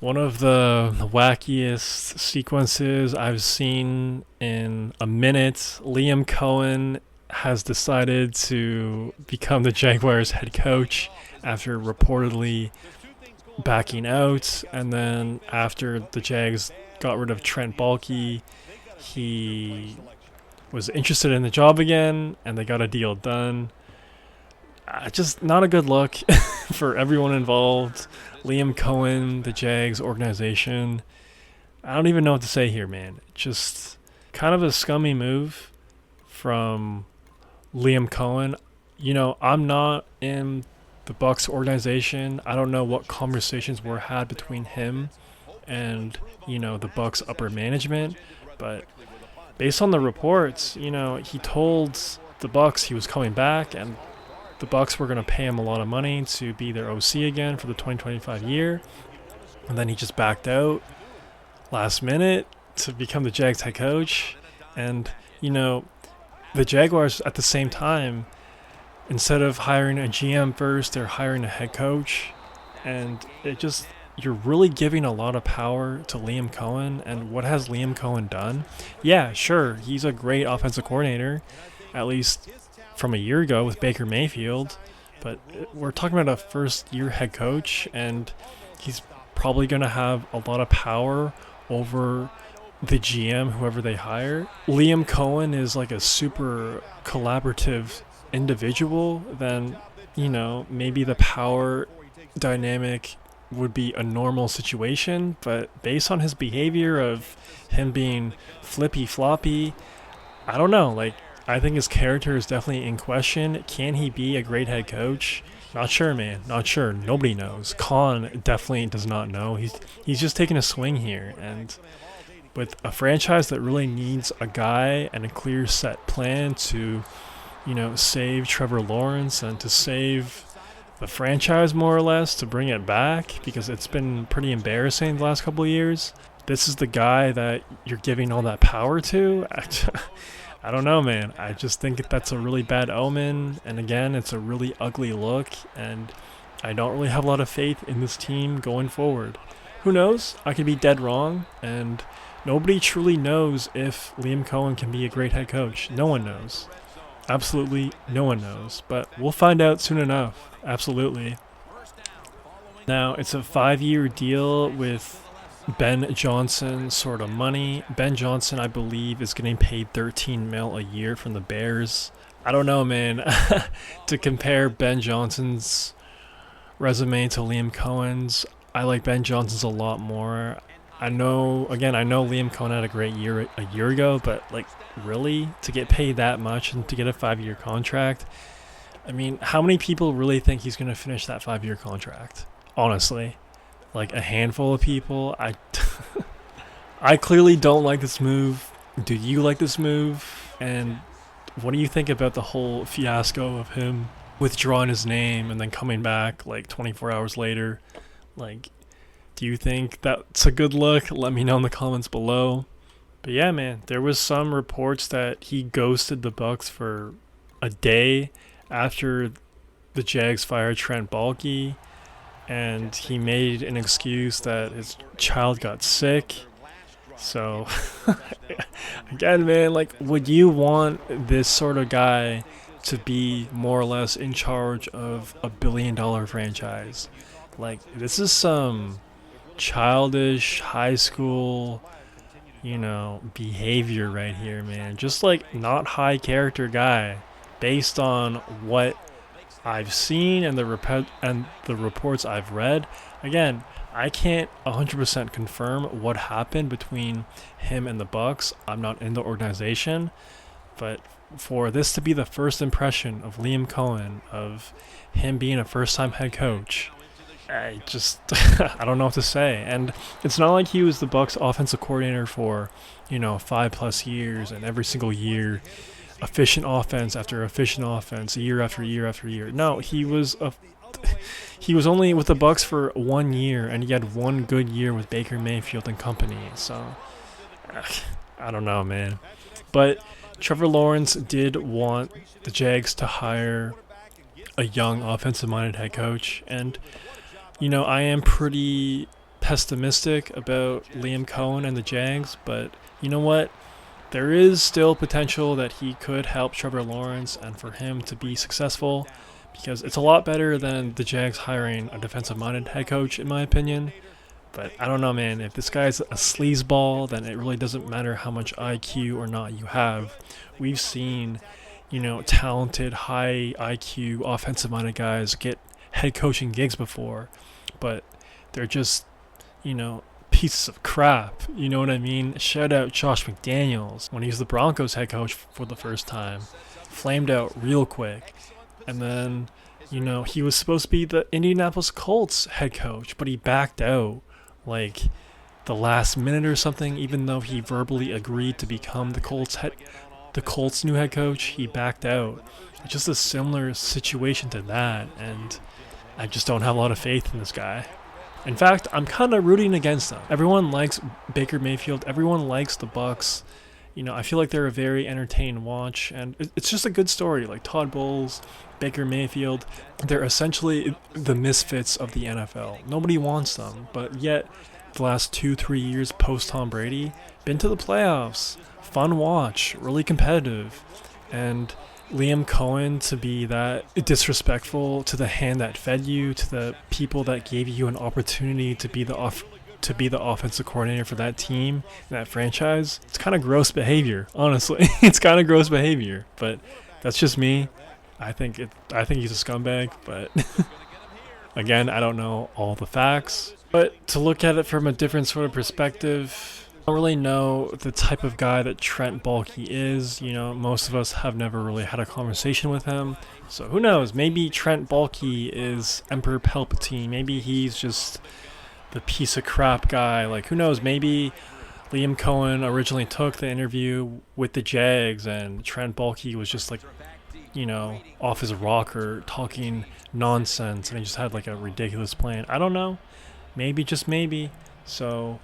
One of the wackiest sequences I've seen in a minute. Liam Coen has decided to become the Jaguars head coach after reportedly backing out. And then after the Jags got rid of Trent Baalke, he was interested in the job again and they got a deal done. Just not a good look for everyone involved. Liam Coen, the Jags organization. I don't even know what to say here, man. Just kind of a scummy move from Liam Coen. I'm not in the Bucks organization. I don't know what conversations were had between him and, the Bucks upper management, but based on the reports, he told the Bucks he was coming back and the Bucks were going to pay him a lot of money to be their OC again for the 2025 year, and then he just backed out last minute to become the Jags head coach. And the Jaguars at the same time, instead of hiring a GM first, they're hiring a head coach, and you're really giving a lot of power to Liam Coen. And what has Liam Coen done? Yeah, sure, he's a great offensive coordinator, at least from a year ago with Baker Mayfield, but we're talking about a first-year head coach, and he's probably going to have a lot of power over the GM, whoever they hire. Liam Coen is like a super collaborative individual, then, maybe the power dynamic would be a normal situation, but based on his behavior of him being flippy floppy, I don't know, I think his character is definitely in question. Can he be a great head coach? Not sure, man. Not sure. Nobody knows. Khan definitely does not know. He's just taking a swing here, and with a franchise that really needs a guy and a clear set plan to, save Trevor Lawrence and to save the franchise more or less, to bring it back, because it's been pretty embarrassing the last couple of years. This is the guy that you're giving all that power to. I don't know, man. I just think that's a really bad omen. And again, it's a really ugly look. And I don't really have a lot of faith in this team going forward. Who knows? I could be dead wrong. And nobody truly knows if Liam Coen can be a great head coach. No one knows. Absolutely no one knows. But we'll find out soon enough. Absolutely. Now, it's a 5-year deal with Ben Johnson sort of money. Ben Johnson, I believe, is getting paid $13 million a year from the Bears. I don't know, man. To compare Ben Johnson's resume to Liam Cohen's, I like Ben Johnson's a lot more. I know Liam Cohen had a great year a year ago, but really, to get paid that much and to get a 5-year contract, I mean, how many people really think he's going to finish that 5-year contract? Honestly. A handful of people. I clearly don't like this move. Do you like this move? And what do you think about the whole fiasco of him withdrawing his name and then coming back 24 hours later? Do you think that's a good look? Let me know in the comments below. But yeah, man, there was some reports that he ghosted the Bucks for a day after the Jags fired Trent Baalke. And he made an excuse that his child got sick. So, again, man, would you want this sort of guy to be more or less in charge of a billion-dollar franchise? This is some childish high school, behavior right here, man. Just, not high character guy based on what I've seen and the reports I've read. Again, I can't 100% confirm what happened between him and the Bucks. I'm not in the organization, but for this to be the first impression of Liam Coen, of him being a first-time head coach, I just I don't know what to say. And it's not like he was the Bucks offensive coordinator for 5+ years, and every single year efficient offense after efficient offense, year after year after year. No, he was only with the Bucks for 1 year, and he had one good year with Baker Mayfield and company. So I don't know, man. But Trevor Lawrence did want the Jags to hire a young offensive-minded head coach, and I am pretty pessimistic about Liam Coen and the Jags, but you know what? There is still potential that he could help Trevor Lawrence and for him to be successful, because it's a lot better than the Jags hiring a defensive-minded head coach, in my opinion. But I don't know, man. If this guy's a sleazeball, then it really doesn't matter how much IQ or not you have. We've seen, talented, high IQ, offensive-minded guys get head coaching gigs before, but they're just, you know, pieces of crap. You know what I mean? Shout out Josh McDaniels when he was the Broncos head coach for the first time. Flamed out real quick. And then, he was supposed to be the Indianapolis Colts head coach, but he backed out like the last minute or something, even though he verbally agreed to become the Colts new head coach. He backed out. It's just a similar situation to that, and I just don't have a lot of faith in this guy. In fact, I'm kind of rooting against them. Everyone likes Baker Mayfield. Everyone likes the Bucs. I feel like they're a very entertaining watch, and it's just a good story. Like Todd Bowles, Baker Mayfield, they're essentially the misfits of the NFL. Nobody wants them, but yet the last 2-3 years post Tom Brady, been to the playoffs, fun watch, really competitive, and Liam Coen to be that disrespectful to the hand that fed you, to the people that gave you an opportunity to be the offensive coordinator for that team, that franchise. It's kind of gross behavior, honestly. It's kind of gross behavior, but that's just me. I think he's a scumbag, but again, I don't know all the facts. But to look at it from a different sort of perspective, I don't really know the type of guy that Trent Baalke is. Most of us have never really had a conversation with him. So who knows? Maybe Trent Baalke is Emperor Palpatine. Maybe he's just the piece of crap guy. Like, who knows? Maybe Liam Coen originally took the interview with the Jags and Trent Baalke was just like, off his rocker talking nonsense and he just had like a ridiculous plan. I don't know. Maybe, just maybe. So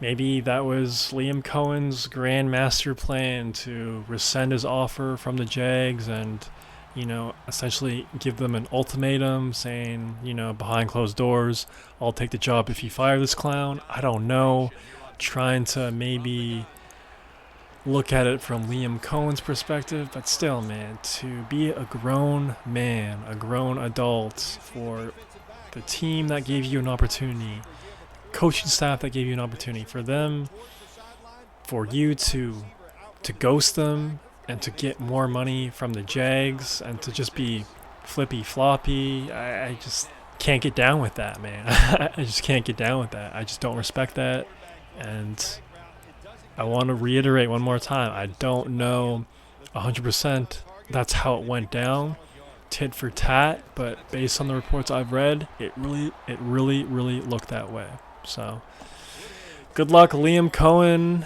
maybe that was Liam Cohen's grand master plan to rescind his offer from the Jags and, essentially give them an ultimatum saying, behind closed doors, I'll take the job if you fire this clown. I don't know. Trying to maybe look at it from Liam Cohen's perspective, but still, man, to be a grown man, a grown adult for the team that gave you an opportunity, coaching staff that gave you an opportunity, for you to ghost them and to get more money from the Jags and to just be flippy floppy, I just can't get down with that, man. I just can't get down with that. I just don't respect that. And I want to reiterate one more time, I don't know 100% that's how it went down, tit for tat, but based on the reports I've read, it really looked that way. So good luck, Liam Coen.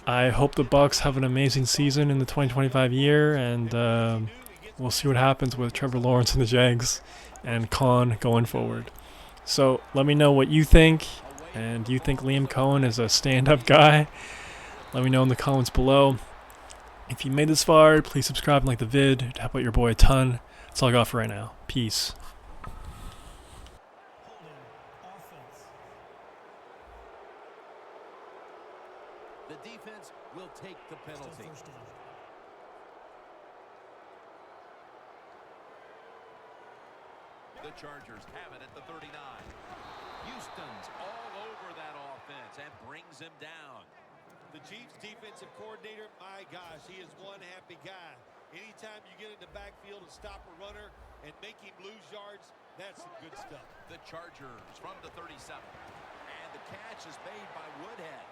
I hope the Bucs have an amazing season in the 2025 year, and we'll see what happens with Trevor Lawrence and the Jags and Con going forward. So let me know what you think, and do you think Liam Coen is a stand-up guy? Let me know in the comments below. If you made this far, please subscribe and like the vid. It'd help out your boy a ton. That's all I got for right now. Peace. The defense will take the penalty. The Chargers have it at the 39. Houston's all over that offense and brings him down. The Chiefs defensive coordinator, my gosh, he is one happy guy. Anytime you get in the backfield and stop a runner and make him lose yards, that's some good stuff. The Chargers from the 37. And the catch is made by Woodhead.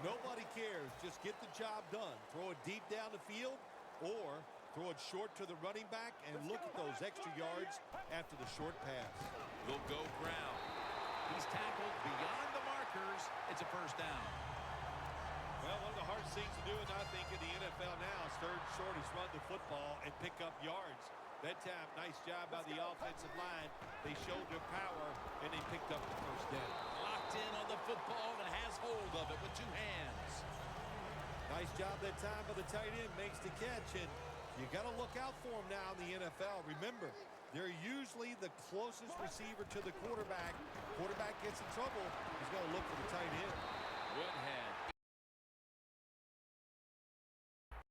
Nobody cares. Just get the job done. Throw it deep down the field or throw it short to the running back, and look at those extra yards after the short pass. Will go ground. He's tackled beyond the markers. It's a first down. Well, one of the hardest things to do, and I think, in the NFL now is third and short is run the football and pick up yards. That time, nice job by the offensive line. They showed their power, and they picked up the first down. Locked in on the football and has hold of it with two hands. Nice job that time by the tight end. Makes the catch, and You got to look out for them now in the NFL. Remember, they're usually the closest receiver to the quarterback. Quarterback gets in trouble, he's going to look for the tight end. Would have